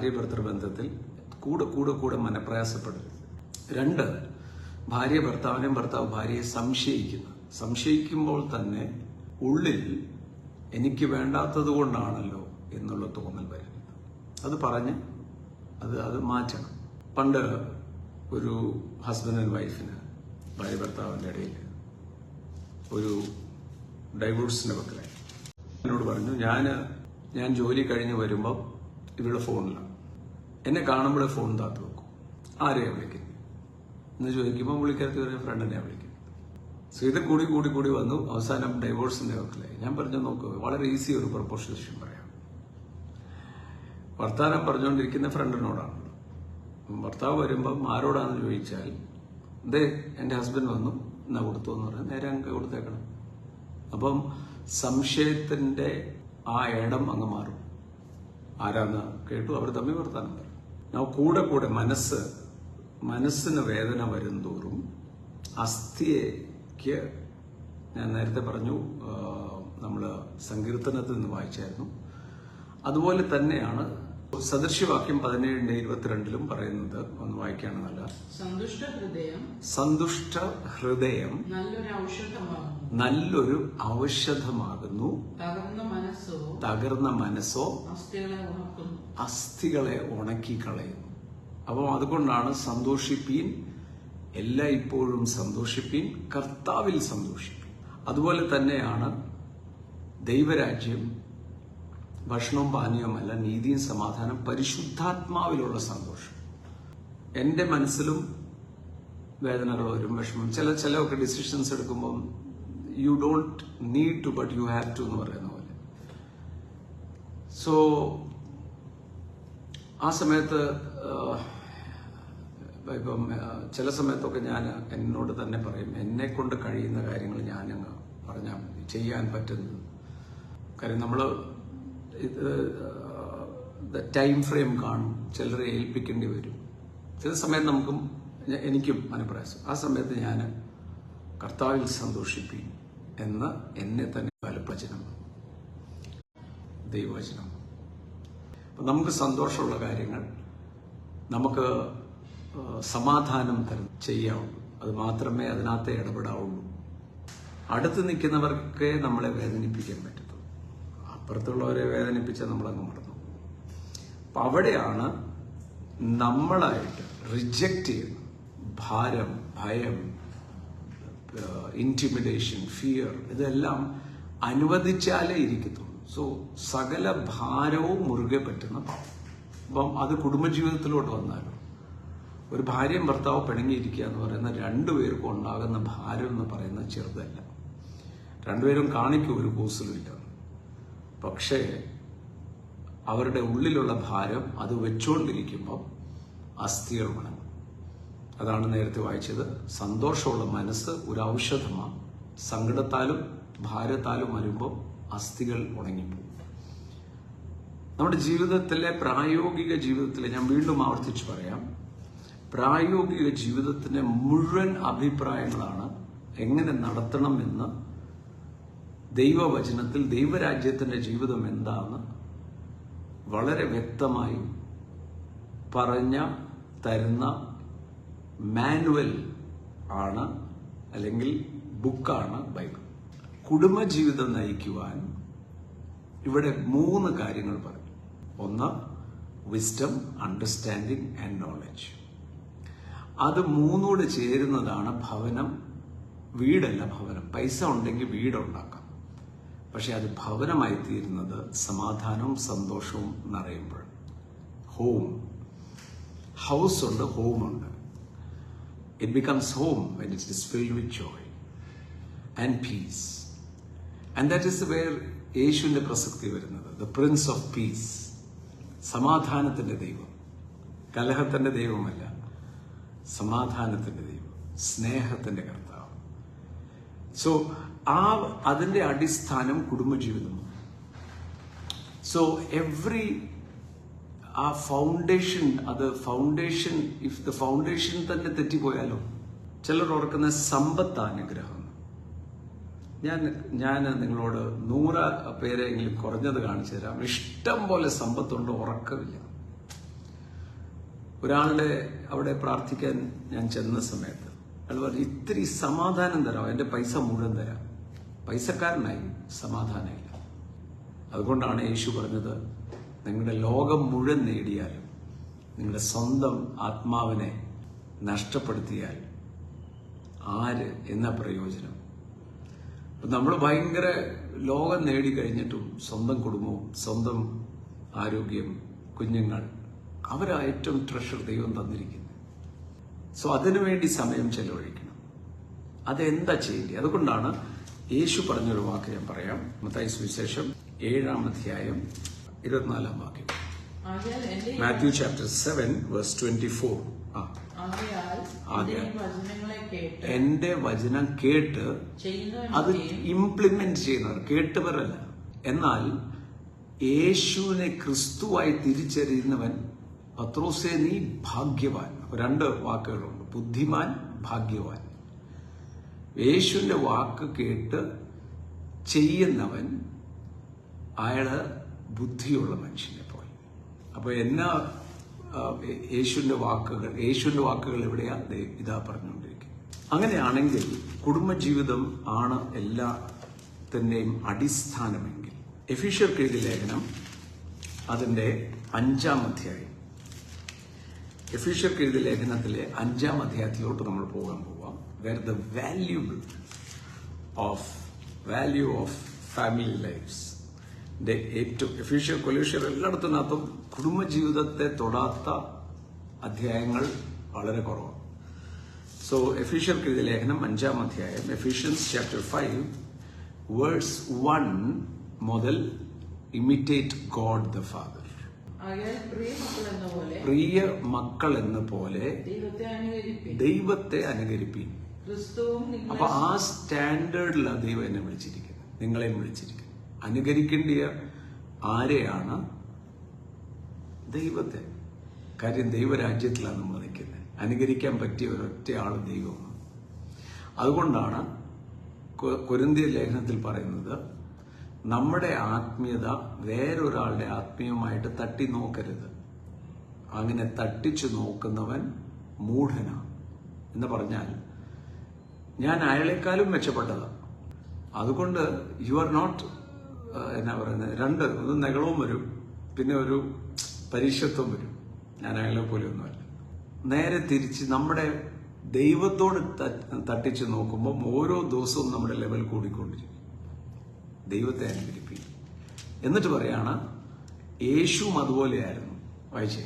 ഭാര്യ ഭർത്തൃ ബന്ധത്തിൽ കൂടെ കൂടെ കൂടെ മനപ്രയാസപ്പെടരുത്. 2, ഭാര്യ ഭർത്താവിനെയും ഭർത്താവ് ഭാര്യയെ സംശയിക്കുമ്പോൾ തന്നെ ഉള്ളിൽ എനിക്ക് വേണ്ടാത്തത് കൊണ്ടാണല്ലോ എന്നുള്ള തോന്നൽ വരരുത്. അത് പറഞ്ഞ് അത് മാറ്റണം. പണ്ട് ഒരു ഹസ്ബൻഡ് ആൻഡ് വൈഫിന്, ഭാര്യ ഭർത്താവിൻ്റെ ഇടയിൽ ഒരു ഡൈവോഴ്സിന്റെ വക്കിലായി. എന്നോട് പറഞ്ഞു, ഞാൻ ജോലി കഴിഞ്ഞ് വരുമ്പോൾ ഇവരുടെ ഫോണിലാണ്. എന്നെ കാണുമ്പോഴേ ഫോൺ താത്ത് വെക്കും. ആരെയാണ് വിളിക്കുന്നത് എന്ന് ചോദിക്കുമ്പോൾ വിളിക്കാത്ത ഒരു ഫ്രണ്ടിനെ വിളിക്കുന്നത്. സോ ഇത് കൂടി വന്നു. അവസാനം ഡൈവോഴ്സിന്റെ വക്കിലായി. ഞാൻ പറഞ്ഞു, നോക്കൂ, വളരെ ഈസി ഒരു പ്രൊപ്പോസിഷൻ പറയാം. വർത്താനം പറഞ്ഞുകൊണ്ടിരിക്കുന്ന ഫ്രണ്ടിനോടാണല്ലോ. ഭർത്താവ് വരുമ്പം ആരോടാണെന്ന് ചോദിച്ചാൽ, എന്റെ ഹസ്ബൻഡ് വന്നു, എന്നാ കൊടുത്തു എന്ന് പറയാം, നേരെ അങ്ങ് കൊടുത്തേക്കണം. അപ്പം സംശയത്തിന്റെ ആ ഇടം അങ്ങ് മാറും. ആരാന്ന് കേട്ടു, അവർ തമ്മിൽ വർത്താനം പറയും. കൂടെ മനസ്സിന് വേദന വരും തോറും അസ്ഥിക്ക്, ഞാൻ നേരത്തെ പറഞ്ഞു, നമ്മള് സങ്കീർത്തനത്തിൽ നിന്ന് വായിച്ചായിരുന്നു, അതുപോലെ തന്നെയാണ് സദൃശ്യവാക്യം 17:22 പറയുന്നത്. ഒന്ന് വായിക്കുകയാണെന്നല്ല, സന്തുഷ്ട ഹൃദയം നല്ലൊരു ഔഷധമാകുന്നു, തകർന്ന മനസ്സോ അസ്ഥികളെ ഉണക്കിക്കളയുന്നു. അപ്പം അതുകൊണ്ടാണ് സന്തോഷിപ്പീൻ, എല്ലായ്പ്പോഴും സന്തോഷിപ്പീൻ, കർത്താവിൽ സന്തോഷിപ്പീൻ. അതുപോലെ തന്നെയാണ് ദൈവരാജ്യം ഭക്ഷണവും പാനീയവുമല്ല, നീതിയും സമാധാനം പരിശുദ്ധാത്മാവിലുള്ള സന്തോഷം. എന്റെ മനസ്സിലും വേദനകൾ വരും, വിഷമം, ചിലൊക്കെ ഡിസിഷൻസ് എടുക്കുമ്പോൾ you don't need to but you have to എന്ന് പറയുന്ന പോലെ. സോ ആ സമയത്ത് ഇപ്പം ചില സമയത്തൊക്കെ ഞാൻ എന്നോട് തന്നെ പറയും, എന്നെ കൊണ്ട് കഴിയുന്ന കാര്യങ്ങൾ ഞാനങ്ങ് പറഞ്ഞാൽ മതി, ചെയ്യാൻ പറ്റുന്നത്. കാര്യം നമ്മൾ ടൈം ഫ്രെയിം കാണും, ചിലരെ ഏൽപ്പിക്കേണ്ടി വരും. ചില സമയത്ത് എനിക്കും മനപ്രയാസം. ആ സമയത്ത് ഞാൻ കർത്താവിൽ സന്തോഷിപ്പീൻ എന്ന് എന്നെ തന്നെ വചനം, ദൈവവചനം. അപ്പം നമുക്ക് സന്തോഷമുള്ള കാര്യങ്ങൾ നമുക്ക് സമാധാനം ചെയ്യാവുള്ളൂ. അത് മാത്രമേ അതിനകത്ത് ഇടപെടാവുള്ളൂ. അടുത്ത് നിൽക്കുന്നവർക്കേ നമ്മളെ വേദനിപ്പിക്കാൻ പറ്റത്തുള്ളൂ. അപ്പുറത്തുള്ളവരെ വേദനിപ്പിച്ചാൽ നമ്മളങ്ങ് മറന്നു. അപ്പം അവിടെയാണ് നമ്മളായിട്ട് റിജക്റ്റ് ചെയ്യുന്നത്. ഭാരം, ഭയം, ഇന്റിമിഡേഷൻ, ഫിയർ, ഇതെല്ലാം അനുവദിച്ചാലേ ഇരിക്കത്തുള്ളൂ. സോ സകല ഭാരവും മുറുകെ പറ്റുന്ന പാവം. അപ്പം അത് കുടുംബജീവിതത്തിലോട്ട് വന്നാലും ഒരു ഭാര്യയും ഭർത്താവ് പിണങ്ങിയിരിക്കുക എന്ന് പറയുന്ന 2 പേർക്കും ഉണ്ടാകുന്ന ഭാരം എന്ന് പറയുന്നത് ചെറുതല്ല. 2 പേരും കാണിക്കും ഒരു കൂസലുമില്ല. പക്ഷേ അവരുടെ ഉള്ളിലുള്ള ഭാരം അത് വെച്ചുകൊണ്ടിരിക്കുമ്പോൾ അസ്ഥികൾ ഉണങ്ങും. അതാണ് നേരത്തെ വായിച്ചത്. സന്തോഷമുള്ള മനസ്സ് ഒരു ഔഷധമാണ്. സങ്കടത്താലും ഭാരത്താലും വരുമ്പോൾ അസ്ഥികൾ ഉണങ്ങിപ്പോകും. നമ്മുടെ ജീവിതത്തിലെ പ്രായോഗിക ജീവിതത്തിലെ, ഞാൻ വീണ്ടും ആവർത്തിച്ച് പറയാം, പ്രായോഗിക ജീവിതത്തിന്റെ മുഴുവൻ അഭിപ്രായങ്ങളാണ് എങ്ങനെ നടത്തണമെന്ന് ദൈവവചനത്തിൽ, ദൈവരാജ്യത്തിന്റെ ജീവിതം എന്താന്ന് വളരെ വ്യക്തമായി തരുന്ന മാനുവൽ ആണ്, അല്ലെങ്കിൽ ബുക്കാണ് ബൈബിൾ. കുടുംബജീവിതം നയിക്കുവാൻ ഇവിടെ 3 കാര്യങ്ങൾ പറയും. 1, വിസ്ഡം, അണ്ടർസ്റ്റാൻഡിങ് ആൻഡ് നോളജ്. അത് 3 ചേരുന്നതാണ് ഭവനം. വീടല്ല ഭവനം. പൈസ ഉണ്ടെങ്കിൽ വീടുണ്ടാക്കാം, പക്ഷെ അത് ഭവനമായി തീരുന്നത് സമാധാനവും സന്തോഷവും നിറയുമ്പോൾ. ഹൗസ് ഉണ്ട്, ഹോം ഉണ്ട്. It becomes home when it is filled with joy and peace. And that is where യേശുവിന്റെ പ്രസക്തി വരുന്നത്. ദ പ്രിൻസ് ഓഫ് പീസ്, സമാധാനത്തിന്റെ ദൈവം. കലഹത്തിന്റെ ദൈവമല്ല, സമാധാനത്തിന്റെ ദൈവം, സ്നേഹത്തിന്റെ കർത്താവ്. സോ അതിന്റെ അടിസ്ഥാനം കുടുംബജീവിതമാണ്. So foundation if the foundation തന്നെ തെറ്റിപ്പോയാലോ? ചിലർ ഓർക്കുന്ന സമ്പത്താനുഗ്രഹം. ഞാൻ നിങ്ങളോട് 100 പേരെങ്കിലും കുറഞ്ഞത് കാണിച്ചു തരാം. ഇഷ്ടം പോലെ സമ്പത്തുണ്ട്, ഉറക്കമില്ല. ഒരാളുടെ അവിടെ പ്രാർത്ഥിക്കാൻ ഞാൻ ചെന്ന സമയത്ത് അയാൾ പറഞ്ഞു, ഇത്തിരി സമാധാനം തരാം, എന്റെ പൈസ മുഴുവൻ തരാം. പൈസക്കാരനായി, സമാധാനമില്ല. അതുകൊണ്ടാണ് യേശു പറഞ്ഞത്, നിങ്ങളുടെ ലോകം മുഴുവൻ നേടിയാലും നിങ്ങളുടെ സ്വന്തം ആത്മാവിനെ നഷ്ടപ്പെടുത്തിയാൽ ആര് എന്ന പ്രയോജനം? നമ്മൾ ഭയങ്കര ലോകം നേടിക്കഴിഞ്ഞിട്ടും സ്വന്തം കുടുംബവും സ്വന്തം ആരോഗ്യം, കുഞ്ഞുങ്ങൾ, അവരാ ഏറ്റവും ട്രഷർ ദൈവം തന്നിരിക്കുന്നത്. സോ അതിനുവേണ്ടി സമയം ചെലവഴിക്കണം. അതെന്താ ചെയ്യേണ്ടത്? അതുകൊണ്ടാണ് യേശു പറഞ്ഞൊരു വാക്ക് ഞാൻ പറയാം. മത്തായി സുവിശേഷം 7-ാം അധ്യായം 24-ാം വാക്യം. Matthew chapter 7 verse 24. എന്റെ വചനം കേട്ട് അത് ഇംപ്ലിമെന്റ് ചെയ്യുന്നവർ, കേട്ടവരല്ല. എന്നാൽ യേശുവിനെ ക്രിസ്തുവായി തിരിച്ചറിയുന്നവൻ, പത്രോസേ നീ ഭാഗ്യവാൻ. 2 വാക്കുകളുണ്ട്, ബുദ്ധിമാൻ, ഭാഗ്യവാൻ. യേശുവിന്റെ വാക്ക് കേട്ട് ചെയ്യുന്നവൻ അയാള് ബുദ്ധിയുള്ള മനുഷ്യനെ പോലെ. അപ്പൊ എന്നാ യേശുവിന്റെ വാക്കുകൾ എവിടെയാ? ഇതാ പറഞ്ഞുകൊണ്ടിരിക്കുന്നത്. അങ്ങനെയാണെങ്കിൽ കുടുംബജീവിതം ആണ് എല്ലാത്തിന്റെയും അടിസ്ഥാനമെങ്കിൽ, എഫീഷ്യർക്ക് എഴുതിയ ലേഖനം അതിന്റെ 5-ാം അധ്യായം, എഫീഷ്യർക്ക് എഴുതിയ ലേഖനത്തിലെ 5-ാം അധ്യായത്തിലോട്ട് നമ്മൾ പോകാൻ പോവാം. Where the value of family lifes. ഏറ്റവും എഫീഷ്യർ, കൊലോഷ്യർ എല്ലായിടത്തിനകത്തും കുടുംബജീവിതത്തെ തൊടാത്ത അധ്യായങ്ങൾ വളരെ കുറവാണ്. സോ എഫീഷ്യർക്ക് എഴുതിയ ലേഖനം 5-ാം അധ്യായം, എഫീഷ്യൻസ് ചാപ്റ്റർ 5 വേഴ്സ് 1 മുതൽ, ഇമിറ്റേറ്റ് ഗോഡ് ദ ഫാദർ. പ്രിയ മക്കൾ എന്ന പോലെ ദൈവത്തെ അനുകരിപ്പീൻ. അപ്പൊ ആ സ്റ്റാൻഡേർഡിലാണ് ദൈവം എന്നെ വിളിച്ചിരിക്കുന്നത്, നിങ്ങളെയും വിളിച്ചിരിക്കുന്നത്. അനുകരിക്കേണ്ട ആരെയാണ്? ദൈവത്തെ. കാര്യം ദൈവരാജ്യത്തിലാണ് നമ്മൾ നിൽക്കുന്നത്. അനുകരിക്കാൻ പറ്റിയ ഒരൊറ്റ ആള് ദൈവമാണ്. അതുകൊണ്ടാണ് കൊരിന്ത്യർ ലേഖനത്തിൽ പറയുന്നത്, നമ്മുടെ ആത്മീയത വേറൊരാളുടെ ആത്മീയമായിട്ട് തട്ടി നോക്കരുത്. അങ്ങനെ തട്ടിച്ചു നോക്കുന്നവൻ മൂഢനാണ് എന്ന് പറഞ്ഞാൽ, ഞാൻ അയാളെക്കാളും മെച്ചപ്പെട്ടതാണ്. അതുകൊണ്ട് യു ആർ നോട്ട്, എന്നാ പറയുന്നത്, ഒരു നെകളവും വരും, പിന്നെ ഒരു പരീക്ഷത്വം വരും. ഞാൻ അയാളെ പോലെ ഒന്നുമല്ല. നേരെ തിരിച്ച് നമ്മുടെ ദൈവത്തോട് തട്ടിച്ചു നോക്കുമ്പോൾ ഓരോ ദിവസവും നമ്മുടെ ലെവൽ കൂടിക്കൊണ്ടിരിക്കും. ദൈവത്തെ അനുകരിപ്പിക്കും. എന്നിട്ട് പറയാണ്, യേശുവും അതുപോലെയായിരുന്നു. വായിച്ചേ,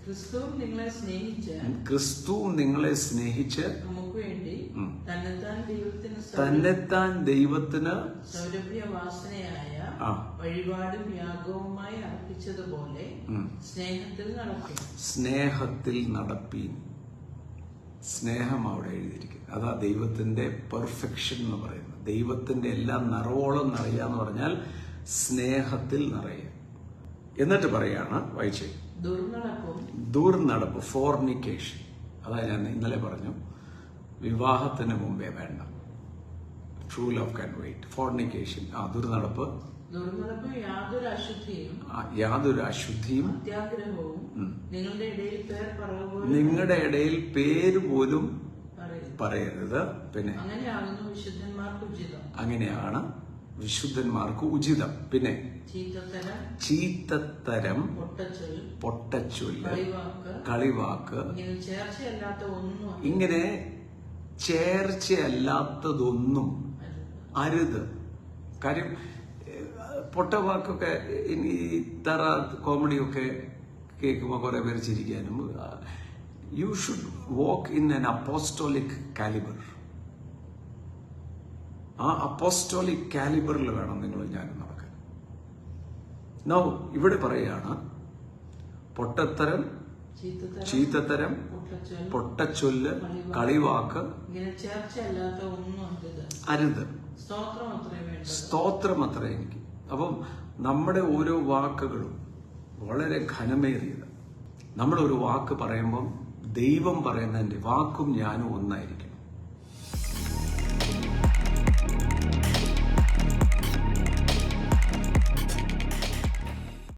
ക്രിസ്തുവും നിങ്ങളെ സ്നേഹിച്ച് തന്നെത്താൻ ദൈവത്തിന് വഴിപാടും യാഗവുമായി അർപ്പിച്ചതുപോലെ സ്നേഹത്തിൽ നടപ്പീൻ. സ്നേഹം അവിടെ എഴുതിയിരിക്കുന്നത്. അതാ ദൈവത്തിന്റെ പെർഫെക്ഷൻ എന്ന് പറയുന്നത്. ദൈവത്തിന്റെ എല്ലാം നിറവോളം നിറയാന്ന് പറഞ്ഞാൽ സ്നേഹത്തിൽ നിറയുക. എന്നിട്ട് പറയാണ്, വായിച്ചേ, ദുർനടപ്പ്, ഫോർണിക്കേഷൻ. അതാ ഞാൻ ഇന്നലെ പറഞ്ഞു, വിവാഹത്തിന് മുമ്പേ വേണ്ട. True love can wait. Fornication, ദുർനടപ്പ്, യാതൊരു അശുദ്ധിയും, നിങ്ങളുടെ ഇടയിൽ പേര് പോലും പറയരുത്. പിന്നെ അങ്ങനെയാണ് വിശുദ്ധന്മാർക്ക് ഉചിതം. പിന്നെ ചീത്തത്തരം, പൊട്ടച്ചൊല്ല്, കളിവാക്ക്, ഇങ്ങനെ ചേർച്ചയല്ലാത്തതൊന്നും അരുത്. കാര്യം പൊട്ടവാക്കൊക്കെ, ഈ തറ കോമഡിയൊക്കെ കേൾക്കുമ്പോൾ കുറെ പേര് ചിരിക്കാനും. You should walk in an apostolic calibre. ആ അപ്പോസ്റ്റോളിക് കാലിബറിൽ വേണം നിങ്ങൾ ഞാനും നടക്കാൻ. നോ, ഇവിടെ പറയുകയാണ്, പൊട്ടത്തരം, ചീത്തത്തരം, പൊട്ടച്ചൊല്ല്, കളിവാക്ക് അരുത്. സ്തോത്രം അത്ര എനിക്ക്. അപ്പം നമ്മുടെ ഓരോ വാക്കുകളും വളരെ ഘനമേറിയത്. നമ്മളൊരു വാക്ക് പറയുമ്പം ദൈവം പറയുന്നതിന്റെ വാക്കും ഞാനും ഒന്നായിരിക്കും.